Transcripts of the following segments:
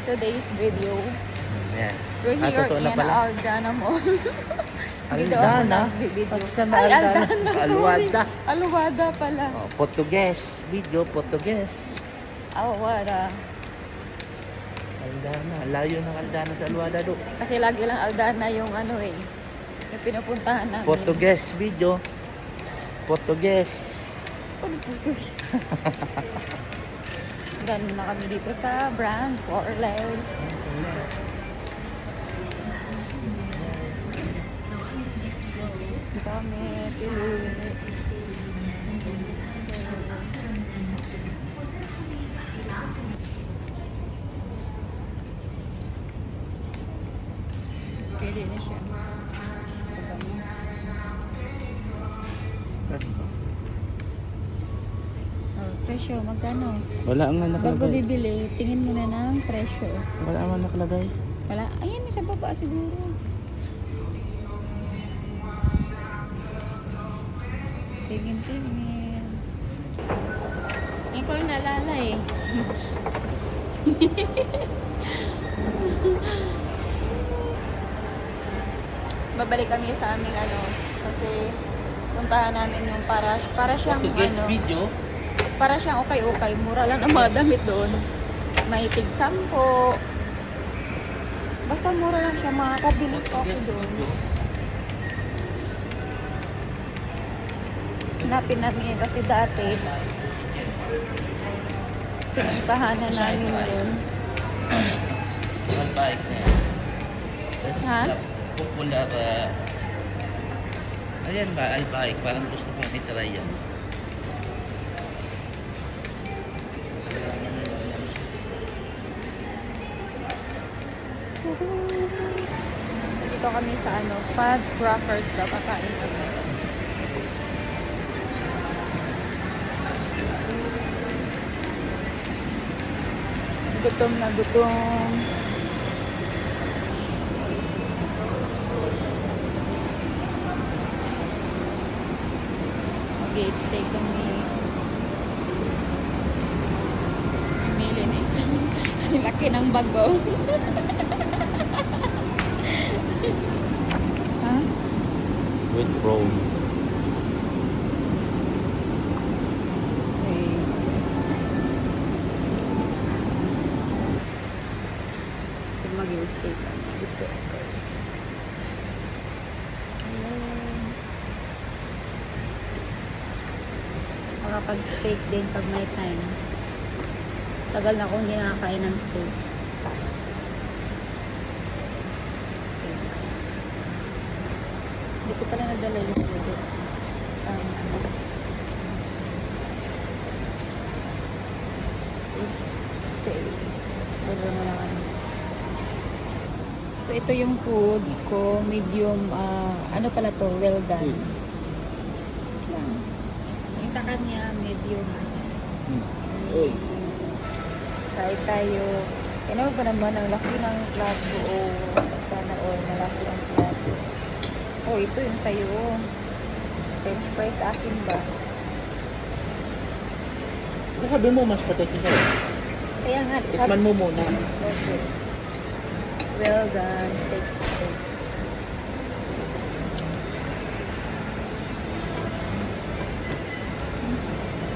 today's video. Yan. We're here Totoo na in pala. Aldana Mall. Dito ako Aldana? nagbibideo. Asa Ay, Aldana? Aldana, sorry. Alwada. Alwada pala. Oh, Portuguese. Video, Portuguese. Alwada. Aldana. Layo ng Aldana sa Alwada do. Kasi lagi lang Aldana yung ano eh. Yung pinupuntahan namin. Portuguese video. Portuguese. Ano Portuguese? Ganun na kami dito sa brand Forles. Dami pili. Pwede na siya. Oh, presyo, magkano? Wala nga Bago nakalagay. bibili, tingin mo na ng presyo. Wala nga nakalagay. Wala. Ayan, sa baba siguro. Tingin. Ngayon ko lang naalala eh. Babalik kami sa aming ano, kasi puntahan namin yung para siyang Portuguese ano, video. para siyang okay. Mura lang ang mga damit doon. May tig 10. Basta mura lang siya, makakabili pa ako Portuguese doon. video. Hanapin namin yun kasi dati pinuntahan na namin yun. Albike na yan. Tapos, Ha? Popular. Ayan ba, Albike. Parang gusto ko itry yan. Dito kami sa ano, Pad Crackers daw, kakain kami. Gutom na gutom. Mag-i-stay kami. Pumili na isang laki ng bago. Ha? With roll. Stay. So, mag-i-stay kami dito first. Hello. Makapag-steak din pag may time. Tagal na akong hindi nakakain ng steak. Hindi ko pala nadala yung food. Stay. Order mo lang ano. So, ito yung food ko. Medium, ano pala to? Well done. Yan. Yung sa kanya, medium. Uy. Try tayo. Ano ba naman ang laki ng flat buo? Sana all malaki ang flat. Oh, ito yung sa'yo. French fries sa akin ba? Sabi mo, mas patay ka. Kaya nga, Tikman mo muna. Okay. Well done. Steak.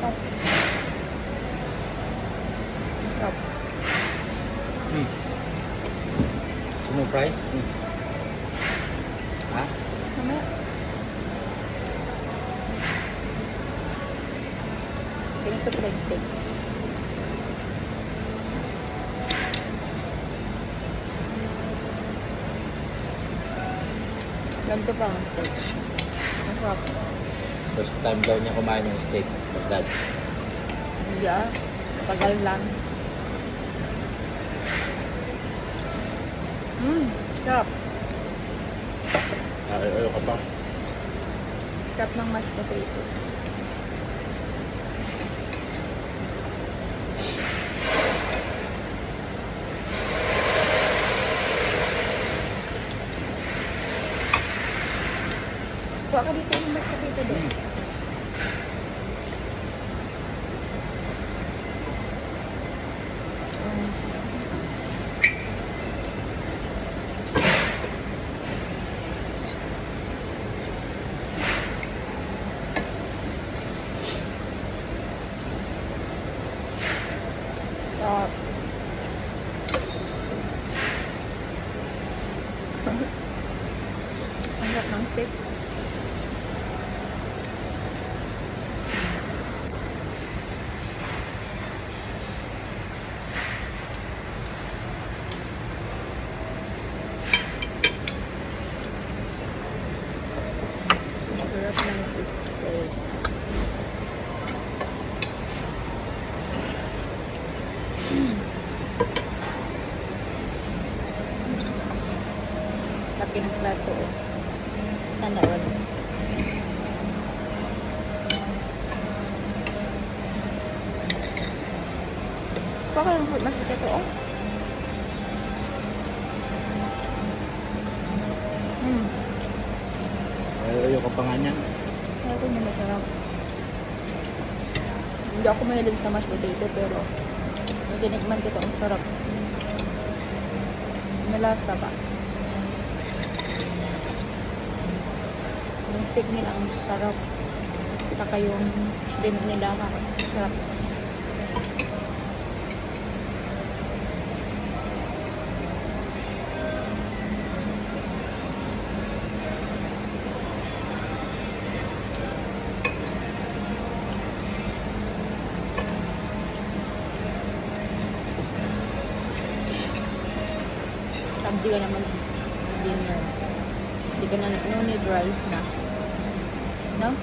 Top. Top. Sumo price? Ha? Mamaya. Ganito pala yung steak. Ganito pa ang steak. Masarap. First time daw niya kumain ng steak. Bagdad. Hindi ah. Tagal lang. Sarap. Ayaw ka pa. Sarap ng mashed potato. Kuha ka dito yung mashed potato doon. Ah. Ang sarap ng steak. Sarap ng steak. Laki ng plato. Sana all. Baka lang mas ito oh. Ayaw ko pa nga niyan. Kaya ko niya masarap. Hindi ako mahilig sa mashed potato pero may tinikman ko ito. Ang sarap. May lasa ba? Yung steak nila ang sarap. Saka yung shrimp nila sarap. Hindi ka naman dinner. Hindi ka na no need rice na. No?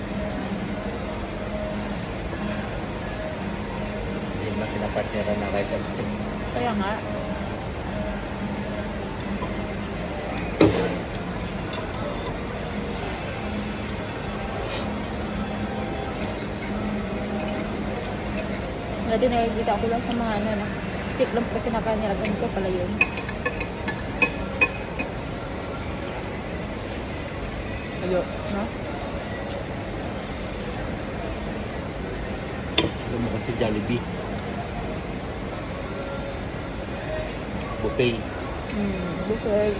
Hindi ba pinapartneran ng rice and steak? Kaya nga. Dati nakikita ko lang sa mga ano na steak lang pala kinakain nila. Ganito pala yun. Ayo, no? Alam mo kasi Jollibee. Buffet. Buffet.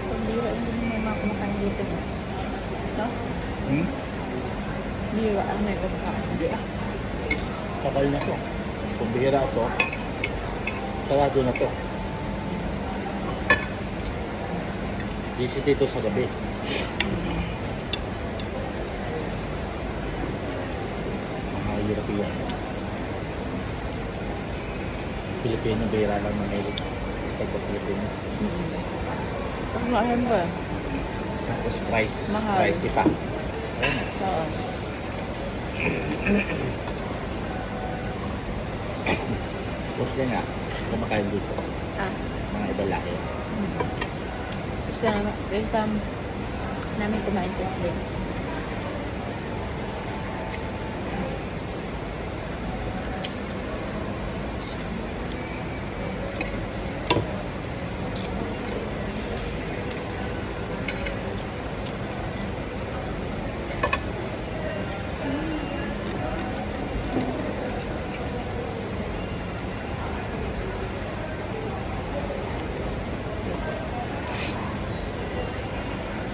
Pambira, hindi mo may mga kumakain dito. No? Bira ang may kumakain. Hindi ah. Takal na to. Kung bihira to, sarado na to. Visit ito sa gabi. Mga European. Pilipino, bihira lang na may steak of Filipino. Panglahan ba? Tapos price, Mahal. pricey pa. Ayun ah. Oo. Gusto nga, kumakain dito. Ah. Mga ibalaki. First time namin kumain sa steak.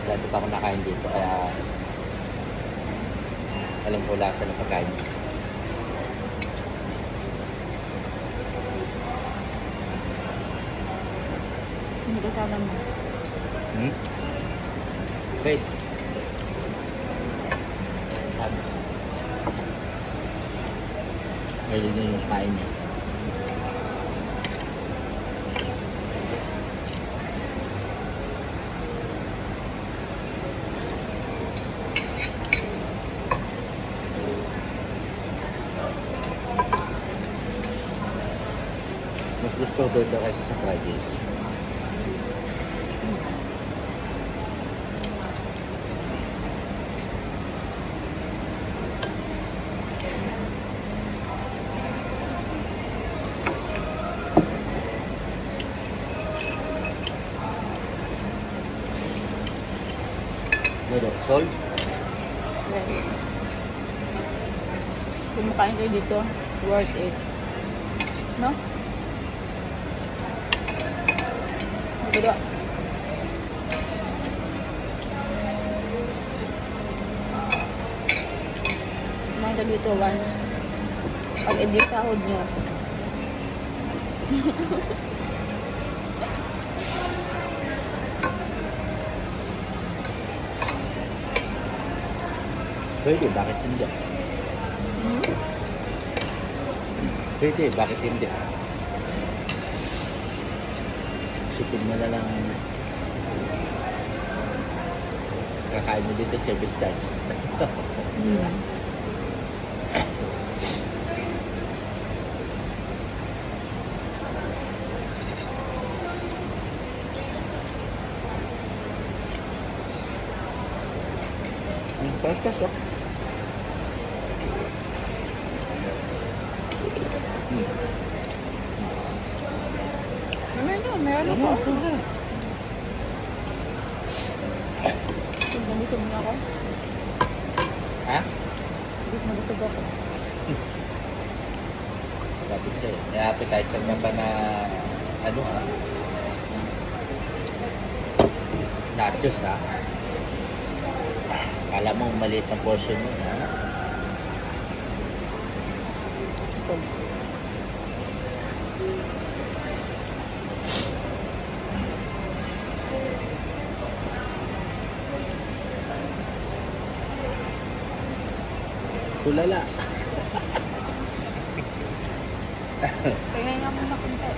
Dati pa ako nakain dito, kaya alam ko lasa ng pagkain. Hindi kasama mo. Wait. Mahilig na yung kain niya. Mas gusto ko ito kaysa sa Fridays. Sold? Yes. Kung makain kayo dito, worth it. No? Maganda. Kumain ka dito once. Pag every sahod nyo. Pwede, bakit hindi? Hmm? Pwede, bakit hindi? Sipin mo na lang kakain mo dito service charge. Hmm. Pas-pas, oh. Meron Ano? ako. Gusto mo na ako. Ha? Gusto ako. Sabi sa'yo. May appetizer ka pa na ano ha? Nachos ha? Kala mo maliit na portion mo ha? So, Tulala. kaya nga muna punta.